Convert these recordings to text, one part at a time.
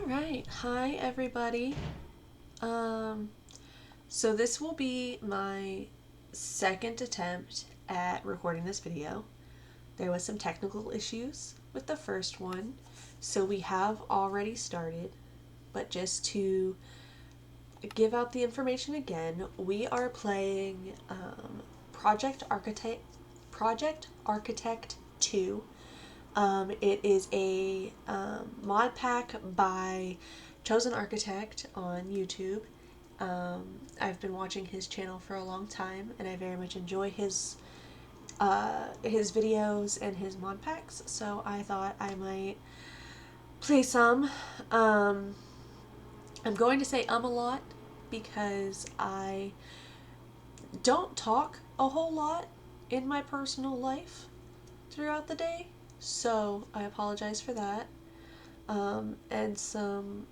Alright, hi everybody. Um, so this will be my second attempt at recording this video. There was some technical issues with the first one, so we have already started, but just to give out the information again, we are playing Project Architect 2. It is a mod pack by ChosenArchitect on YouTube. I've been watching his channel for a long time, and I very much enjoy his videos and his mod packs. So I thought I might play some. I'm going to say a lot because I don't talk a whole lot in my personal life throughout the day. So I apologize for that. And some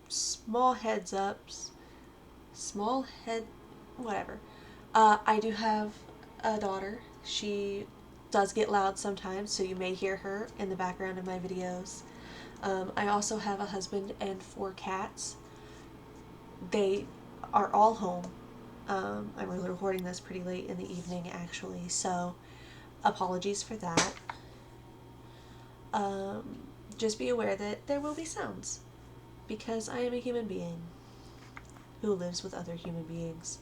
small heads ups. Whatever. I do have a daughter. She does get loud sometimes, so you may hear her in the background of my videos. I also have a husband and 4 cats. They are all home. I'm really recording this pretty late in the evening, actually, so apologies for that. Just be aware that there will be sounds, because I am a human being who lives with other human beings.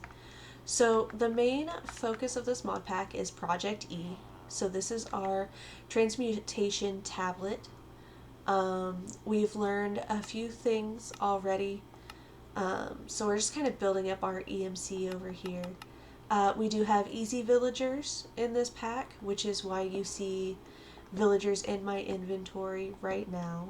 So the main focus of this mod pack is Project E. So this is our transmutation tablet. We've learned a few things already. So we're just kind of building up our EMC over here. We do have easy villagers in this pack, which is why you see villagers in my inventory right now.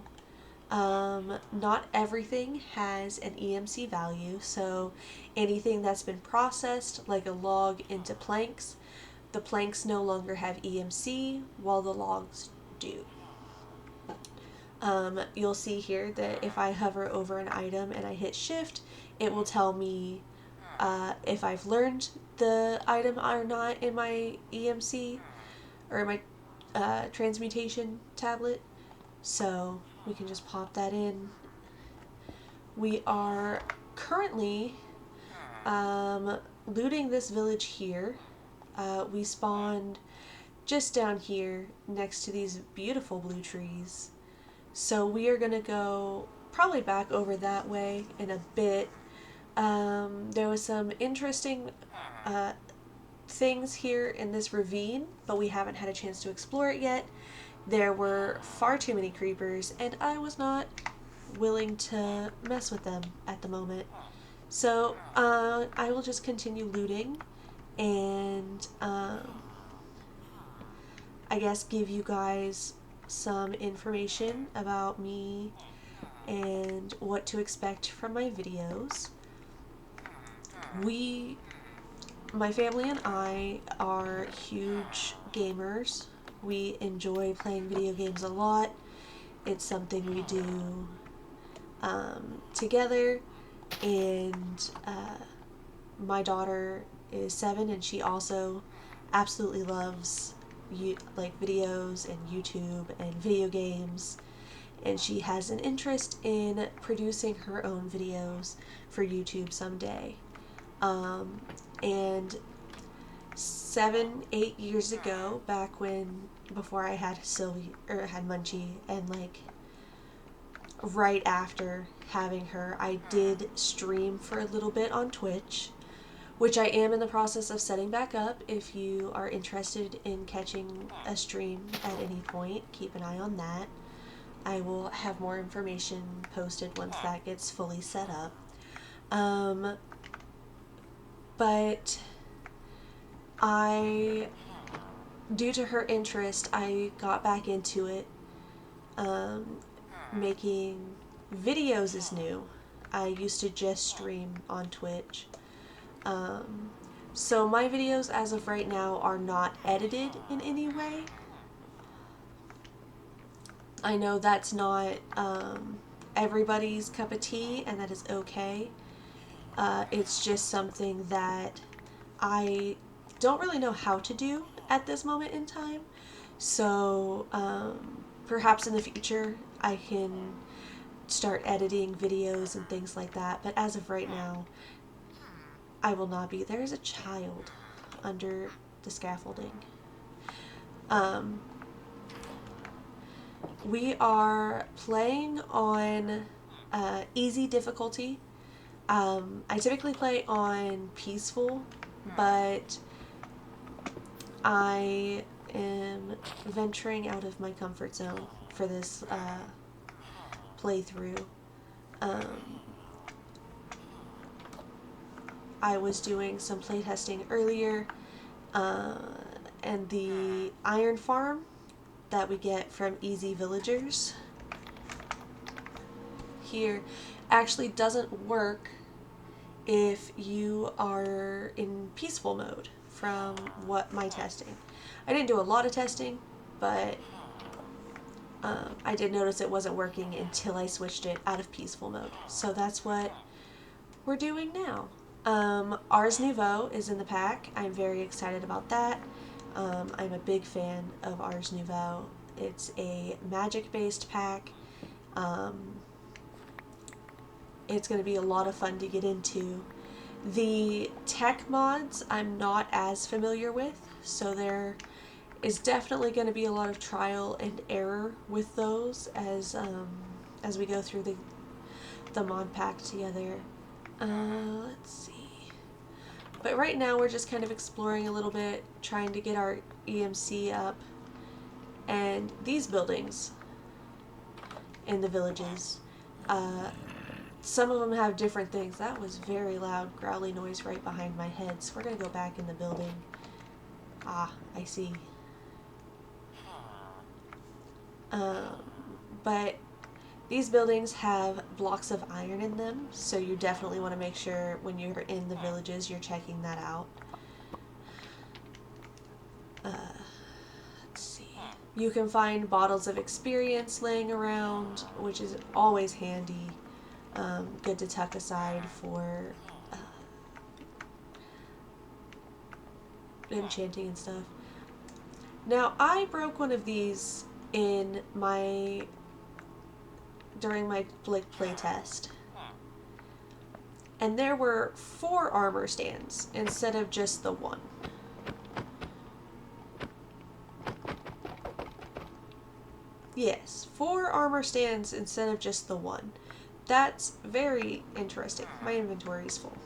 Not everything has an EMC value, so anything that's been processed, like a log, into planks, the planks no longer have EMC, while the logs do. You'll see here that if I hover over an item and I hit shift, it will tell me if I've learned the item or not in my EMC, or in my transmutation tablet. So we can just pop that in. We are currently looting this village here. We spawned just down here next to these beautiful blue trees. So we are going to go probably back over that way in a bit. There was some interesting things here in this ravine, but we haven't had a chance to explore it yet. There were far too many creepers, and I was not willing to mess with them at the moment. So I will just continue looting and I guess give you guys some information about me and what to expect from my videos. My family and I are huge gamers. We enjoy playing video games a lot. It's something we do together, and my daughter is 7, and she also absolutely loves videos and YouTube and video games, and she has an interest in producing her own videos for YouTube someday. And 7-8 years ago, before I had Sylvie, or had Munchie, and right after having her, I did stream for a little bit on Twitch, which I am in the process of setting back up. If you are interested in catching a stream at any point, keep an eye on that. I will have more information posted once that gets fully set up. But due to her interest, I got back into it. Making videos is new. I used to just stream on Twitch. So my videos as of right now are not edited in any way. I know that's not everybody's cup of tea, and that is okay. It's just something that I don't really know how to do at this moment in time. So perhaps in the future I can start editing videos and things like that. But as of right now, I will not be. There is a child under the scaffolding. We are playing on easy difficulty. I typically play on peaceful, but I am venturing out of my comfort zone for this playthrough. I was doing some playtesting earlier, and the iron farm that we get from easy villagers here actually doesn't work if you are in peaceful mode from what my testing. I didn't do a lot of testing, but I did notice it wasn't working until I switched it out of peaceful mode. So that's what we're doing now. Ars Nouveau is in the pack. I'm very excited about that. I'm a big fan of Ars Nouveau. It's a magic-based pack. It's going to be a lot of fun to get into. The tech mods I'm not as familiar with, so there is definitely going to be a lot of trial and error with those as we go through the mod pack together. Let's see. But right now we're just kind of exploring a little bit, trying to get our EMC up. And these buildings in the villages, some of them have different things. That was very loud growly noise right behind my head, so we're going to go back in the building. Ah, I see. But these buildings have blocks of iron in them, so you definitely want to make sure when you're in the villages you're checking that out. Let's see. You can find bottles of experience laying around, which is always handy. Good to tuck aside for enchanting and stuff. Now, I broke one of these in during my play test, and there were 4 armor stands instead of just the 1. Yes, 4 armor stands instead of just the 1. That's very interesting. My inventory is full,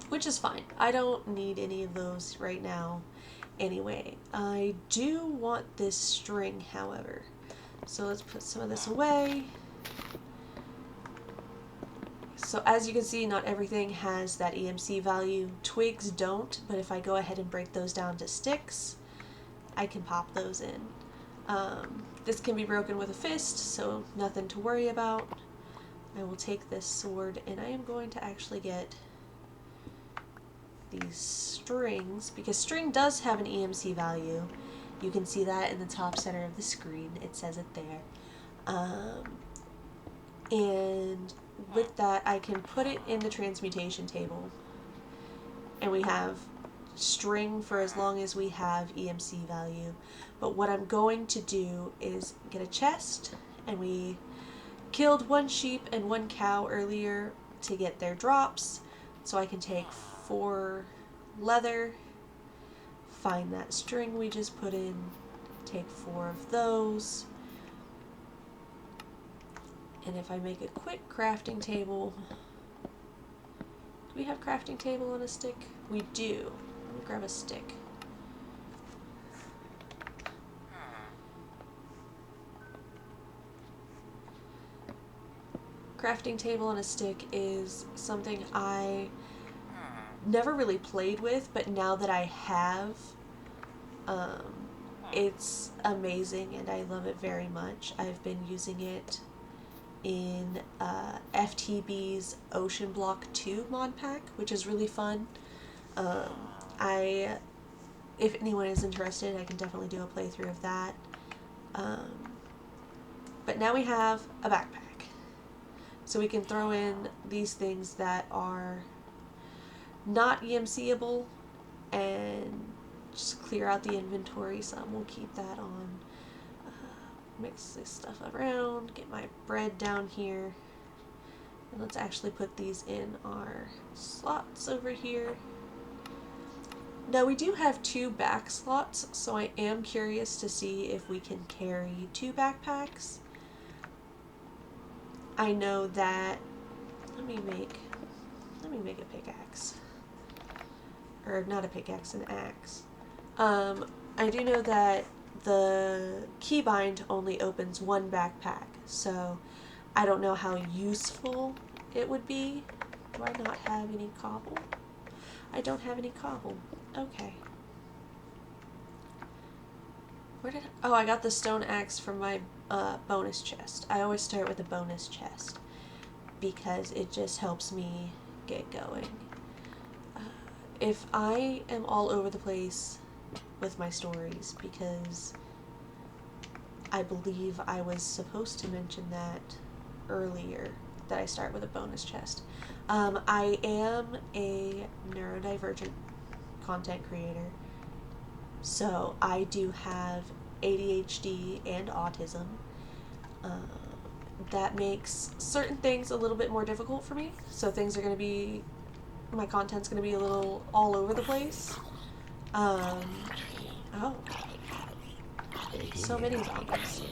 which is fine. I don't need any of those right now anyway. I do want this string, however. So let's put some of this away. So as you can see, not everything has that EMC value. Twigs don't, but if I go ahead and break those down to sticks, I can pop those in. This can be broken with a fist, so nothing to worry about. I will take this sword, and I am going to actually get these strings, because string does have an EMC value. You can see that in the top center of the screen. It says it there. And with that, I can put it in the transmutation table. And we have string for as long as we have EMC value. But what I'm going to do is get a chest, and we killed 1 sheep and 1 cow earlier to get their drops, so I can take 4 leather, find that string we just put in, take 4 of those, and if I make a quick crafting table, do we have crafting table on a stick? We do. Let me grab a stick. Crafting table on a stick is something I never really played with, but now that I have, it's amazing and I love it very much. I've been using it in FTB's Ocean Block 2 mod pack, which is really fun. If anyone is interested, I can definitely do a playthrough of that. But now we have a backpack. So we can throw in these things that are not EMCable and just clear out the inventory. Some we'll keep that on. mix this stuff around, get my bread down here. And let's actually put these in our slots over here. Now we do have 2 back slots, so I am curious to see if we can carry 2 backpacks. I know that, let me make a pickaxe. Or not a pickaxe, an axe. I do know that the keybind only opens 1 backpack, so I don't know how useful it would be. Do I not have any cobble? I don't have any cobble. Okay. Where did oh, I got the stone axe from my bonus chest. I always start with a bonus chest because it just helps me get going. If I am all over the place with my stories, because I believe I was supposed to mention that earlier, that I start with a bonus chest. I am a neurodivergent content creator, so I do have ADHD and autism. That makes certain things a little bit more difficult for me, so things are going to be, my content's going to be a little all over the place. Oh. So many zombies.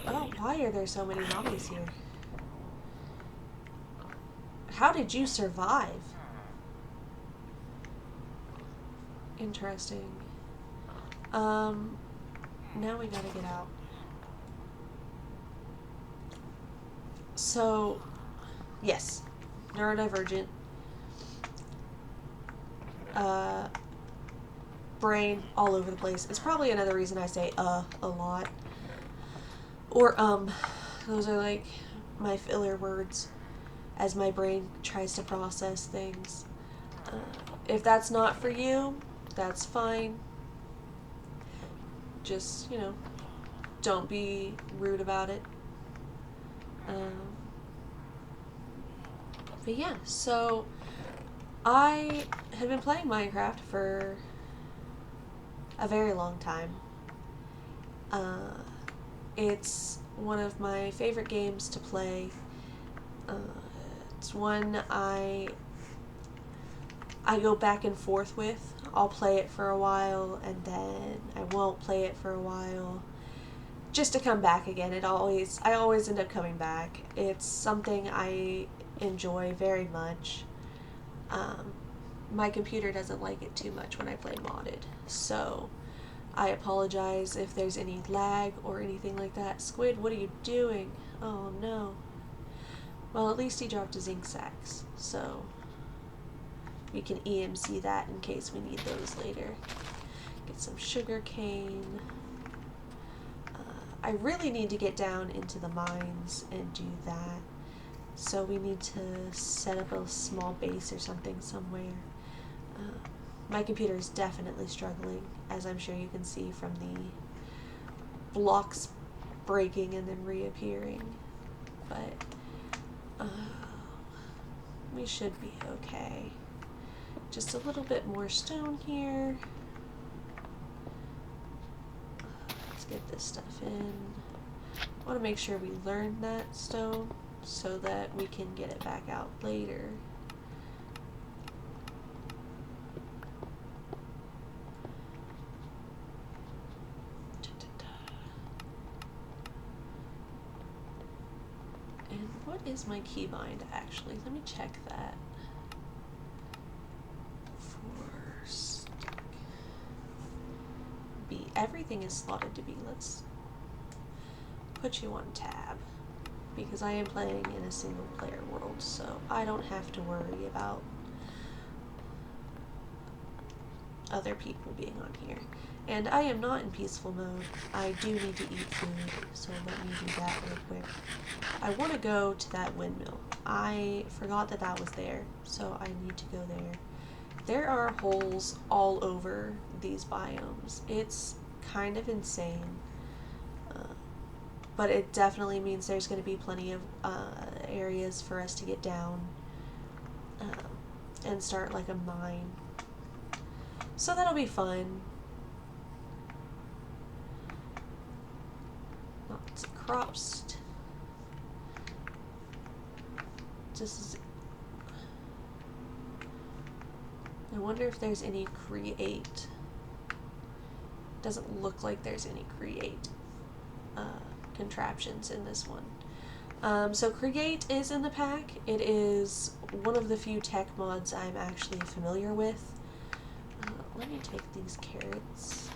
Oh, why are there so many zombies here? How did you survive? Interesting. Now we gotta get out. So, yes, neurodivergent. Brain all over the place. It's probably another reason I say a lot. Or those are like my filler words as my brain tries to process things. If that's not for you, that's fine. Just, you know, don't be rude about it. But yeah, so I have been playing Minecraft for a very long time. It's one of my favorite games to play. It's one I go back and forth with. I'll play it for a while and then I won't play it for a while, just to come back again. I always end up coming back. It's something I enjoy very much. My computer doesn't like it too much when I play modded, so I apologize if there's any lag or anything like that. Squid, what are you doing? Oh no. Well, at least he dropped his ink sacks, so we can EMC that in case we need those later. Get some sugar cane. I really need to get down into the mines and do that. So we need to set up a small base or something somewhere. My computer is definitely struggling, as I'm sure you can see from the blocks breaking and then reappearing. But we should be okay. Just a little bit more stone here. Let's get this stuff in. I want to make sure we learn that stone so that we can get it back out later. And what is my keybind actually? Let me check that. B. Everything is slotted to B. Let's put you on tab because I am playing in a single player world, so I don't have to worry about other people being on here. And I am not in peaceful mode. I do need to eat food, so let me do that real quick. I want to go to that windmill. I forgot that that was there, so I need to go there. There are holes all over these biomes. It's kind of insane, but it definitely means there's going to be plenty of areas for us to get down. and start like a mine. So that'll be fun. Lots of crops. Just, I wonder if there's any create. Doesn't look like there's any create contraptions in this one. So create is in the pack. It is one of the few tech mods I'm actually familiar with. Let me take these carrots.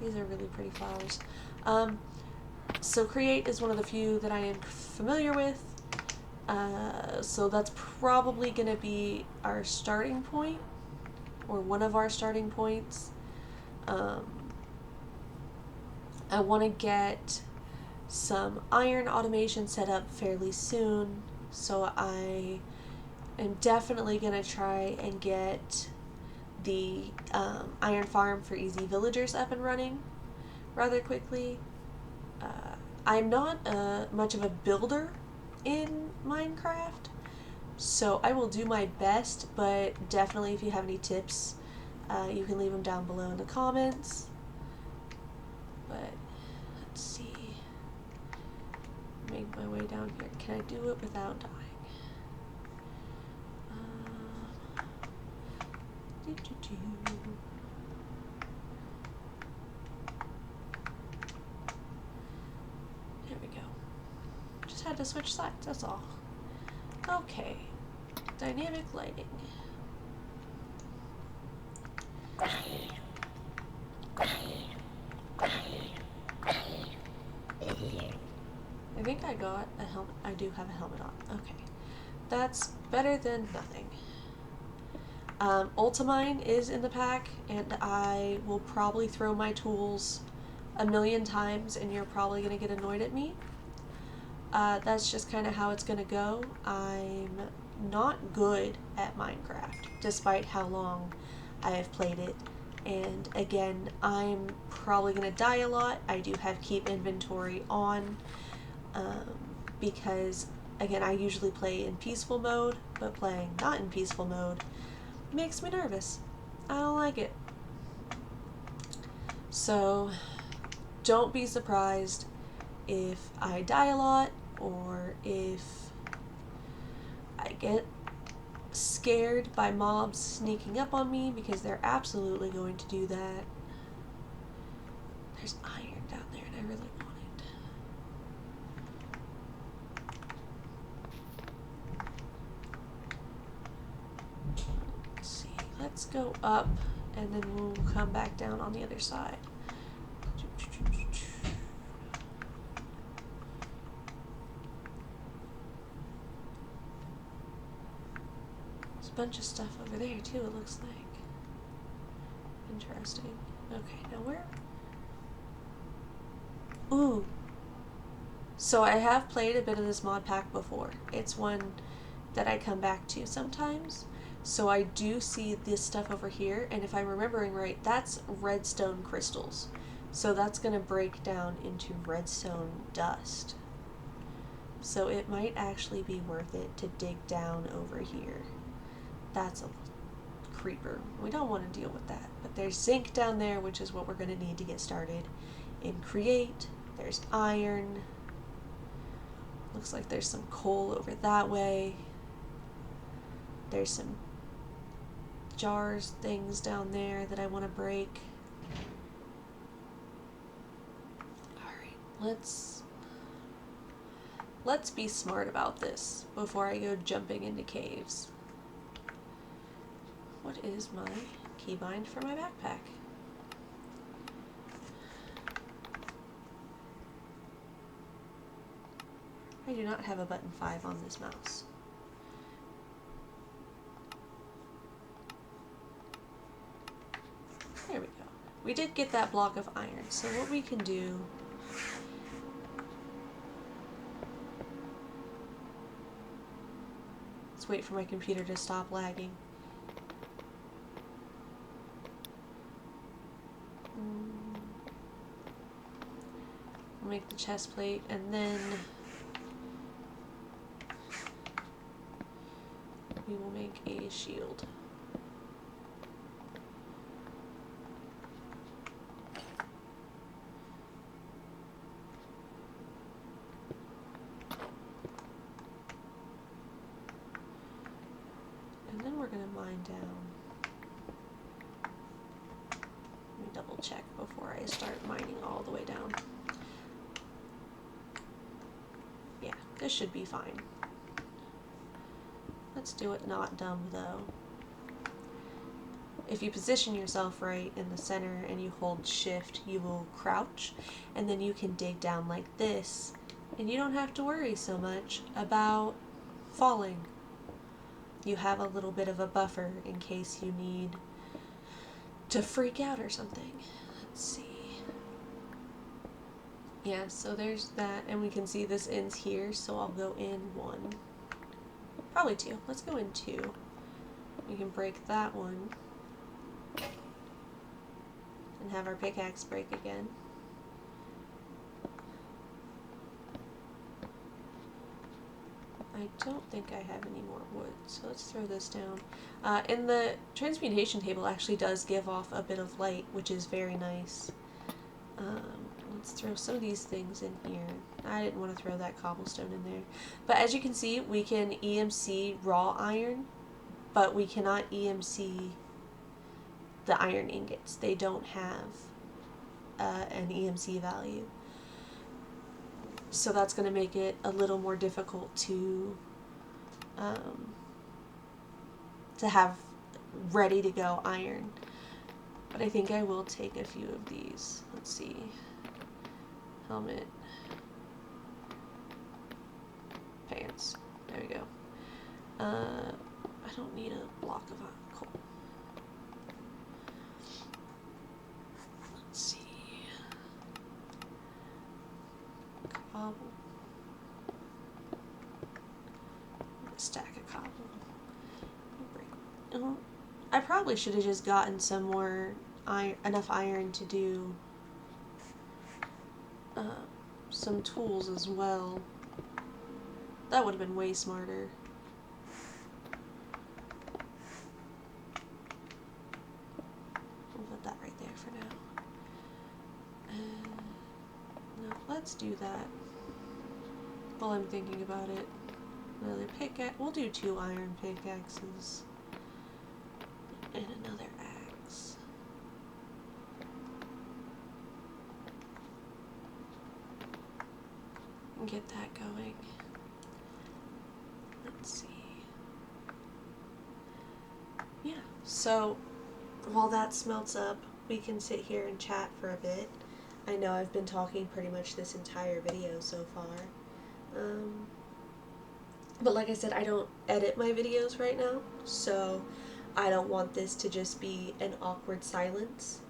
These are really pretty flowers. So create is one of the few that I am familiar with. So that's probably going to be our starting point, or one of our starting points. I want to get some iron automation set up fairly soon, so I am definitely going to try and get the iron farm for easy villagers up and running rather quickly. I'm not much of a builder in Minecraft, so I will do my best, but definitely if you have any tips, you can leave them down below in the comments. But let's see, make my way down here. Can I do it without dying? There we go. Just had to switch sides, that's all. Okay, dynamic lighting. I think I got a helmet. I do have a helmet on. Okay. That's better than nothing. Ultimine is in the pack, and I will probably throw my tools a million times, and you're probably going to get annoyed at me. That's just kind of how it's going to go. I'm not good at Minecraft, despite how long I have played it. And again, I'm probably going to die a lot. I do have keep inventory on, because, again, I usually play in peaceful mode, but playing not in peaceful mode makes me nervous. I don't like it. So, don't be surprised if I die a lot, or if I get scared by mobs sneaking up on me, because they're absolutely going to do that. There's iron down there and I really want it. Let's see, let's go up and then we'll come back down on the other side. There's a bunch of stuff over there too, it looks like. Interesting. Okay, now where? Ooh. So I have played a bit of this mod pack before. It's one that I come back to sometimes. So I do see this stuff over here, and if I'm remembering right, that's redstone crystals. So that's going to break down into redstone dust. So it might actually be worth it to dig down over here. That's a creeper. We don't want to deal with that. But there's zinc down there, which is what we're going to need to get started in create. There's iron. Looks like there's some coal over that way. There's some jars, things down there that I want to break. Alright, let's be smart about this before I go jumping into caves. What is my keybind for my backpack? I do not have a button 5 on this mouse. There we go. We did get that block of iron, so what we can do... Let's wait for my computer to stop lagging. We'll make the chest plate, and then... we will make a shield. And then we're going to mine down. Let me double check before I start mining all the way down. Yeah, this should be fine. Let's do it not dumb though. If you position yourself right in the center and you hold shift, you will crouch, and then you can dig down like this, and you don't have to worry so much about falling. You have a little bit of a buffer in case you need to freak out or something. Let's see. Yeah, so there's that, and we can see this ends here, so I'll go in 1. Probably 2. Let's go in 2. We can break that one. And have our pickaxe break again. I don't think I have any more wood, so let's throw this down. And the transmutation table actually does give off a bit of light, which is very nice. Let's throw some of these things in here. I didn't want to throw that cobblestone in there. But as you can see, we can EMC raw iron, but we cannot EMC the iron ingots. They don't have an EMC value. So that's going to make it a little more difficult to have ready to go iron. But I think I will take a few of these. Let's see. Helmet. Pants. There we go. I don't need a block of coal. Let's see. Cobble. A stack of cobble. I probably should have just gotten some more enough iron to do some tools as well. That would have been way smarter. We'll put that right there for now. No, let's do that while I'm thinking about it. Another pickaxe. We'll do 2 iron pickaxes and another axe. And get that going. Let's see. Yeah, so while that smelts up, we can sit here and chat for a bit. I know I've been talking pretty much this entire video so far. But like I said, I don't edit my videos right now, so I don't want this to just be an awkward silence.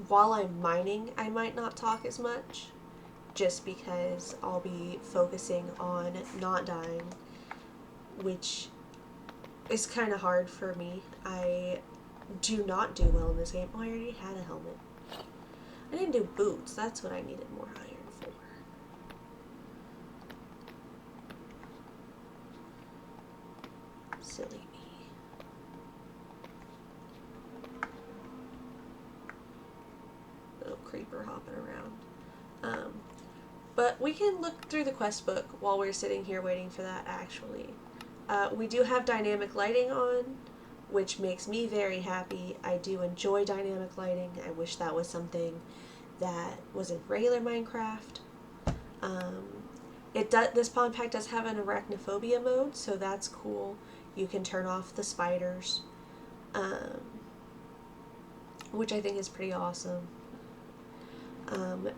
While I'm mining, I might not talk as much, just because I'll be focusing on not dying, which is kind of hard for me. I do not do well in this game. Oh, I already had a helmet. I didn't do boots. That's what I needed more iron for. Silly me. Little creeper hopping around. But we can look through the quest book while we're sitting here waiting for that, actually. We do have dynamic lighting on, which makes me very happy. I do enjoy dynamic lighting. I wish that was something that was in regular Minecraft. This pond pack does have an arachnophobia mode, so that's cool. You can turn off the spiders, which I think is pretty awesome.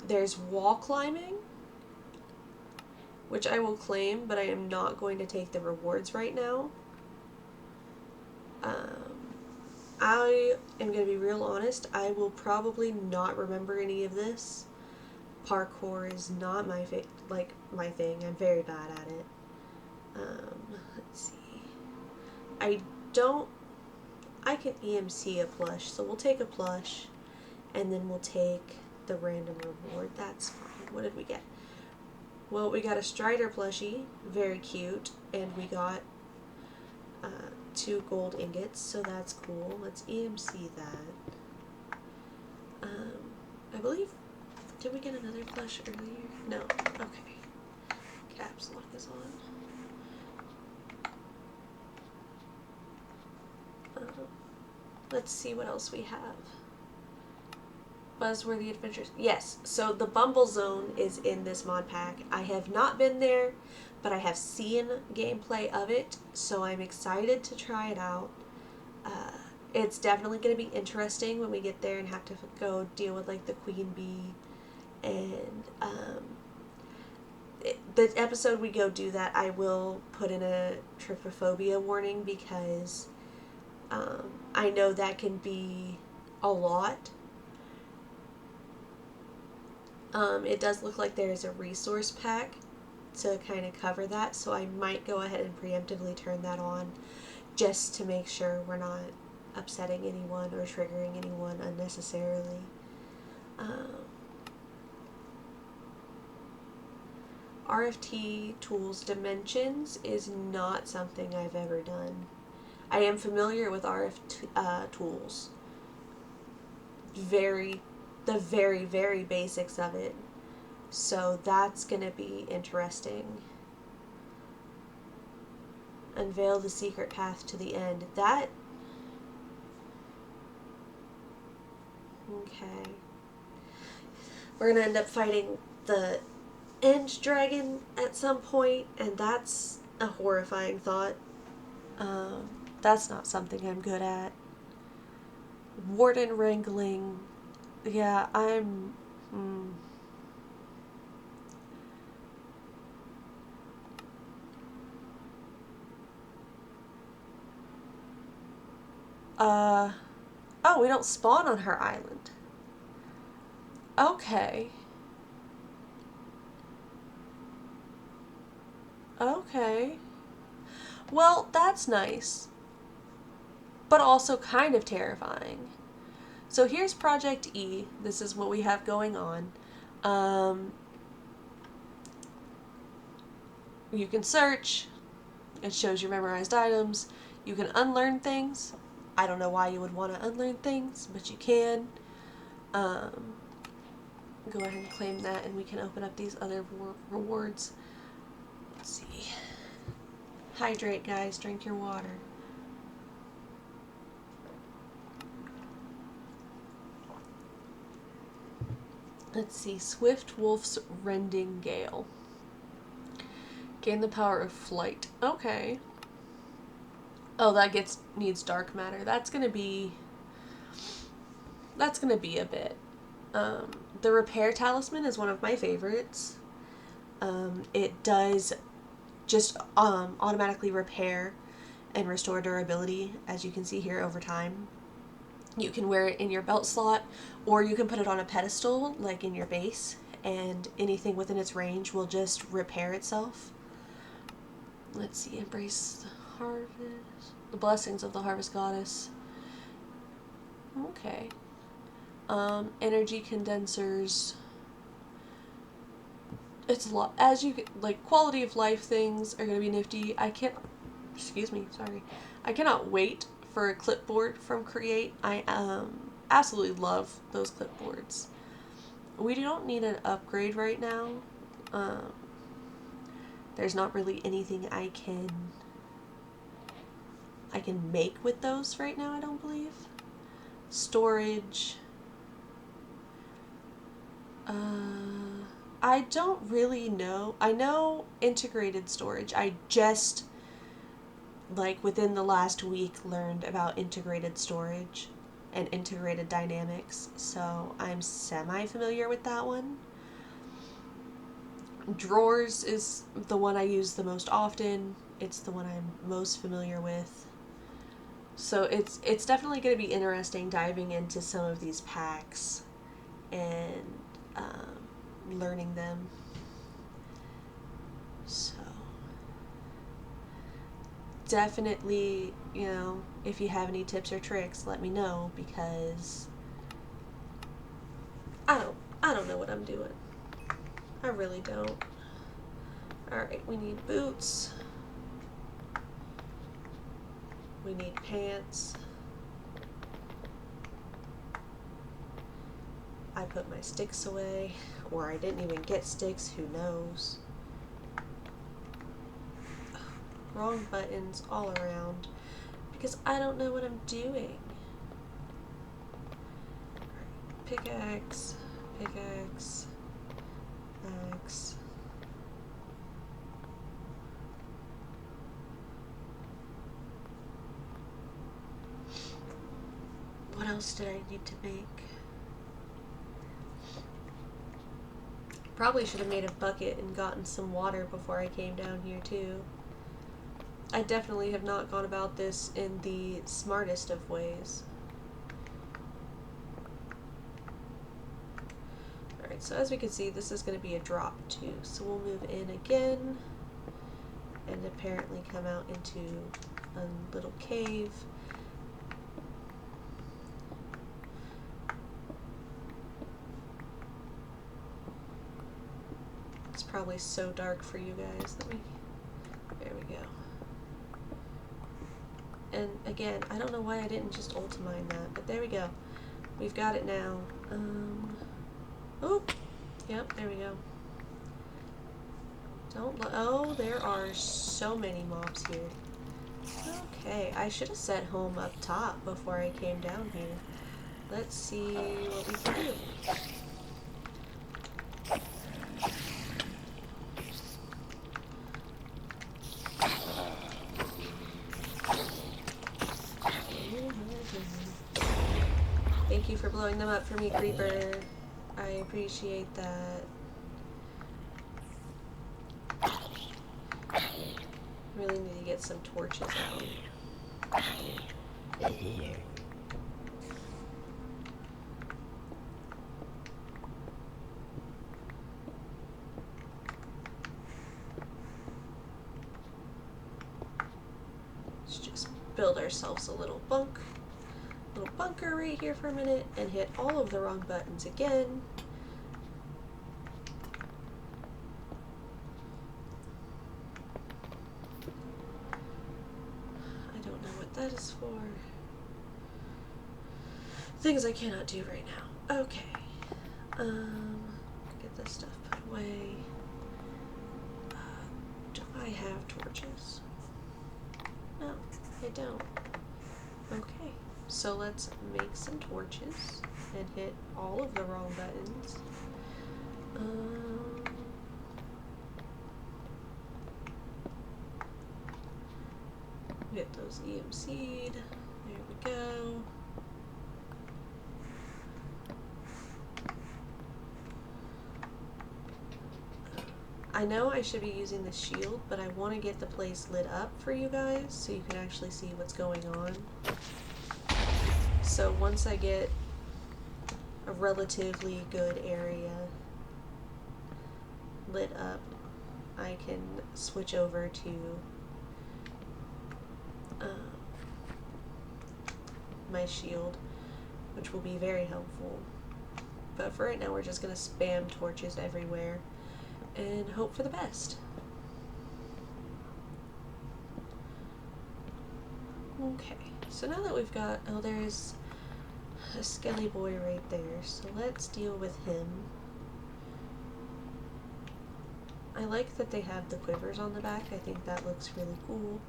There's wall climbing, which I will claim, but I am not going to take the rewards right now. I am going to be real honest, I will probably not remember any of this. Parkour is not my thing. I'm very bad at it. Let's see. I can EMC a plush, so we'll take a plush, and then we'll take the random reward. That's fine. What did we get? Well, we got a Strider plushie, very cute, and we got 2 gold ingots, so that's cool. Let's EMC that. I believe, did we get another plush earlier? No. Okay. Caps lock is on. Let's see what else we have. Buzzworthy Adventures. Yes, so the Bumble Zone is in this mod pack. I have not been there, but I have seen gameplay of it, so I'm excited to try it out. It's definitely going to be interesting when we get there and have to go deal with like the queen bee, and the episode we go do that, I will put in a trypophobia warning, because I know that can be a lot. It does look like there is a resource pack to kind of cover that, so I might go ahead and preemptively turn that on just to make sure we're not upsetting anyone or triggering anyone unnecessarily. RFT Tools Dimensions is not something I've ever done. I am familiar with RF Tools. The very, very basics of it. So that's going to be interesting. Unveil the secret path to the end. That... Okay. We're going to end up fighting the end dragon at some point, and that's a horrifying thought. That's not something I'm good at. Warden wrangling. Yeah, I'm... Oh, we don't spawn on her island. Okay. Okay. Well, that's nice. But also kind of terrifying. So here's Project E. This is what we have going on. You can search. It shows your memorized items. You can unlearn things. I don't know why you would want to unlearn things, but you can. Go ahead and claim that, and we can open up these other rewards. Let's see. Hydrate, guys. Drink your water. Let's see. Swift Wolf's Rending Gale. Gain the power of flight. Okay. Oh, that needs dark matter. That's gonna be a bit. The repair talisman is one of my favorites. It does just automatically repair and restore durability, as you can see here, over time. You can wear it in your belt slot, or you can put it on a pedestal, like in your base, and anything within its range will just repair itself. Let's see, embrace the harvest, the blessings of the harvest goddess. Okay. Energy condensers. It's a lot. As you like, quality of life things are gonna be nifty. I cannot wait for a clipboard from Create. I absolutely love those clipboards. We don't need an upgrade right now. There's not really anything I can make with those right now, I don't believe. Storage. I don't really know. I know integrated storage. I just, like, within the last week learned about integrated storage and integrated dynamics, so I'm semi-familiar with that one. Drawers is the one I use the most often. It's the one I'm most familiar with. So it's definitely going to be interesting diving into some of these packs and learning them. So definitely, you know, if you have any tips or tricks, let me know, because I don't know what I'm doing. I really don't. Alright, we need boots. We need pants. I put my sticks away, or I didn't even get sticks, who knows. Wrong buttons all around, because I don't know what I'm doing. Pickaxe, pickaxe, axe. What else did I need to make? Probably should have made a bucket and gotten some water before I came down here too. I definitely have not gone about this in the smartest of ways. Alright, so as we can see, this is going to be a drop too. So we'll move in again and apparently come out into a little cave. It's probably so dark for you guys. There we go. And again, I don't know why I didn't just ultimine that, but there we go. We've got it now. Oh, yep, there we go. Oh, there are so many mobs here. Okay, I should have set home up top before I came down here. Let's see what we can do. Thank you for blowing them up for me, Creeper. I appreciate that. Really need to get some torches out. Let's just build ourselves a little bunker right here for a minute and hit all of the wrong buttons again. I don't know what that is for. Things I cannot do right now. Okay. Get this stuff put away. Do I have torches? No, I don't. Okay. So let's make some torches and hit all of the wrong buttons. Get those EMC'd. There we go. I know I should be using the shield, but I want to get the place lit up for you guys so you can actually see what's going on. So once I get a relatively good area lit up, I can switch over to my shield, which will be very helpful. But for right now, we're just going to spam torches everywhere and hope for the best. Okay, so now that we've got, oh, there's a skelly boy right there, so let's deal with him. I like that they have the quivers on the back. I think that looks really cool.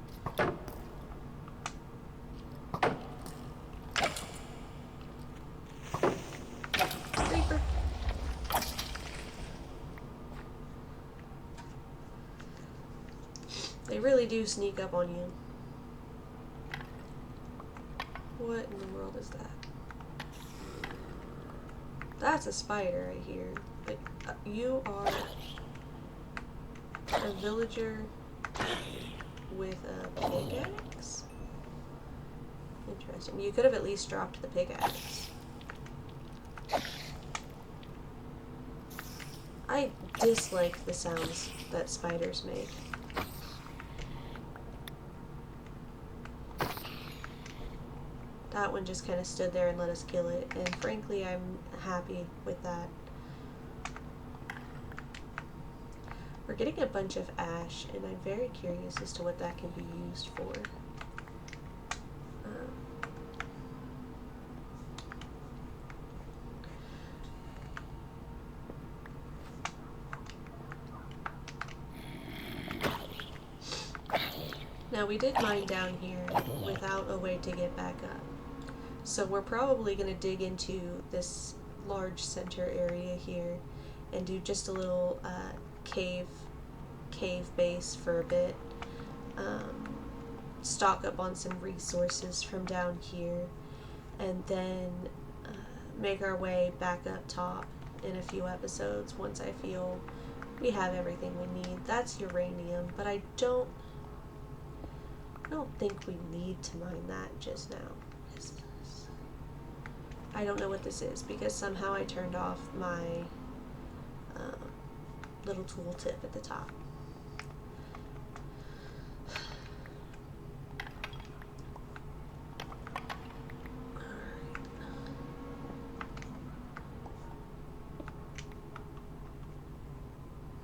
Creeper. They really do sneak up on you. What in the world is that? That's a spider right here. Like, you are a villager with a pickaxe? Interesting. You could have at least dropped the pickaxe. I dislike the sounds that spiders make. That one just kind of stood there and let us kill it, and frankly, I'm happy with that. We're getting a bunch of ash, and I'm very curious as to what that can be used for. Now we did mine down here without a way to get back up. So we're probably going to dig into this large center area here and do just a little cave base for a bit. Stock up on some resources from down here, and then make our way back up top in a few episodes once I feel we have everything we need. That's uranium, but I don't think we need to mine that just now. I don't know what this is because somehow I turned off my little tooltip at the top.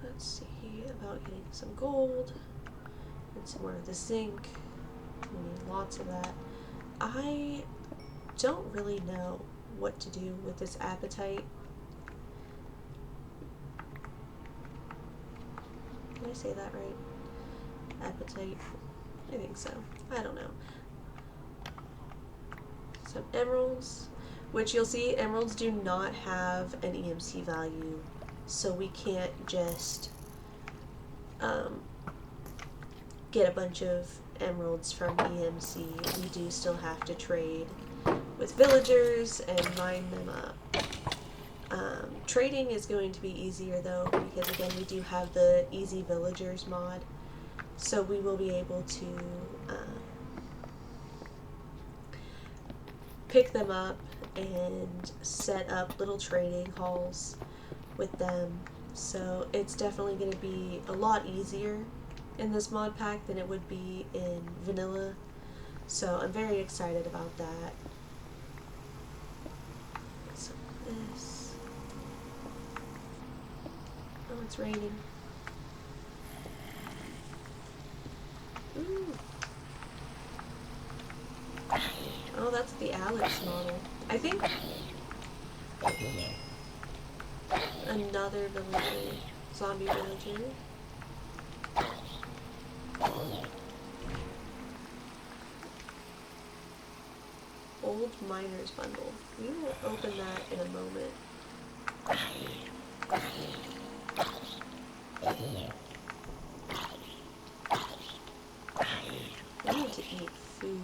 Let's see about getting some gold and some more of the zinc. We need lots of that. I don't really know what to do with this apatite. Did I say that right? Apatite. I think so. I don't know. Some emeralds, which you'll see emeralds do not have an EMC value, so we can't just get a bunch of emeralds from EMC. We do still have to trade with villagers and mine them up. Trading is going to be easier though, because again we do have the Easy Villagers mod, so we will be able to pick them up and set up little trading halls with them. So it's definitely going to be a lot easier in this mod pack than it would be in vanilla. So I'm very excited about that. So this. Oh, it's raining. Ooh. Oh, that's the Alex model. I think another villager, zombie villager. Old Miners Bundle. We will open that in a moment. I need to eat food.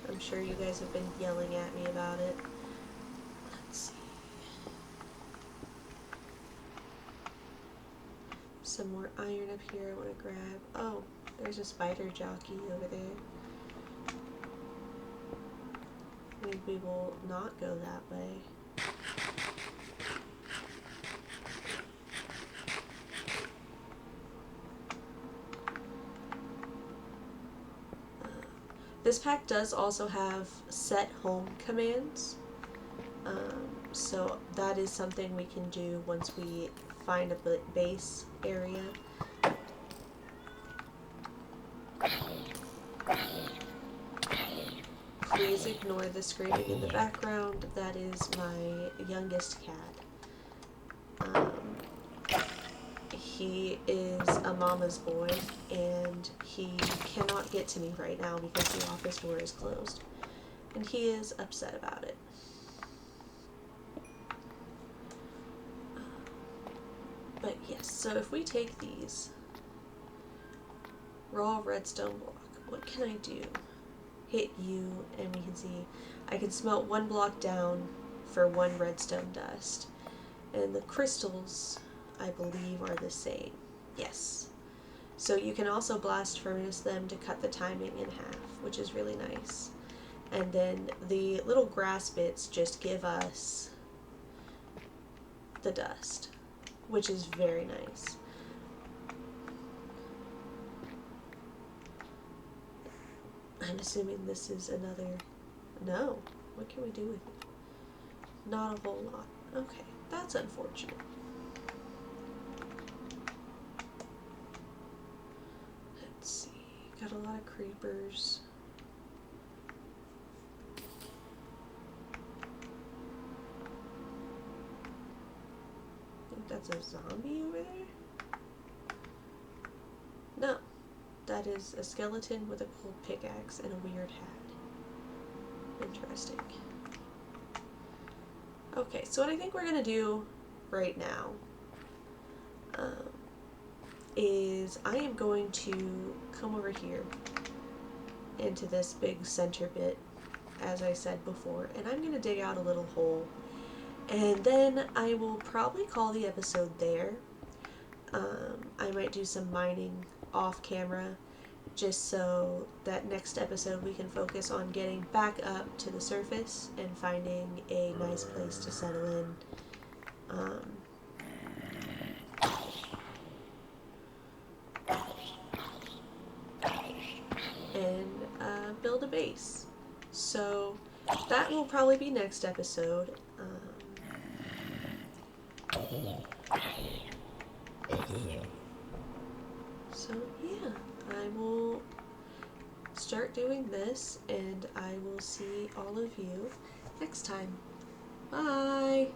I'm sure you guys have been yelling at me about it. Let's see. Some more iron up here I want to grab. Oh, there's a spider jockey over there. Maybe we will not go that way. This pack does also have set home commands, so that is something we can do once we find a base area. Please ignore the screaming in the background. That is my youngest cat. He is a mama's boy, and he cannot get to me right now because the office door is closed, and he is upset about it. But yes, so if we take these, raw redstone block, what can I do? Hit U, and we can see I can smelt one block down for one redstone dust, and the crystals I believe are the same. Yes. So you can also blast furnace them to cut the timing in half, which is really nice. And then the little grass bits just give us the dust, which is very nice. I'm assuming this is another... No. What can we do with it? Not a whole lot. Okay, that's unfortunate. got a lot of creepers. I think that's a zombie over there? No. That is a skeleton with a cool pickaxe and a weird hat. Interesting. Okay, so what I think we're gonna do right now is I am going to come over here into this big center bit, as I said before, and I'm gonna dig out a little hole, and then I will probably call the episode there. I might do some mining off camera, just so that next episode we can focus on getting back up to the surface and finding a nice place to settle in. And build a base. So that will probably be next episode. So yeah, I will start doing this, and I will see all of you next time. Bye!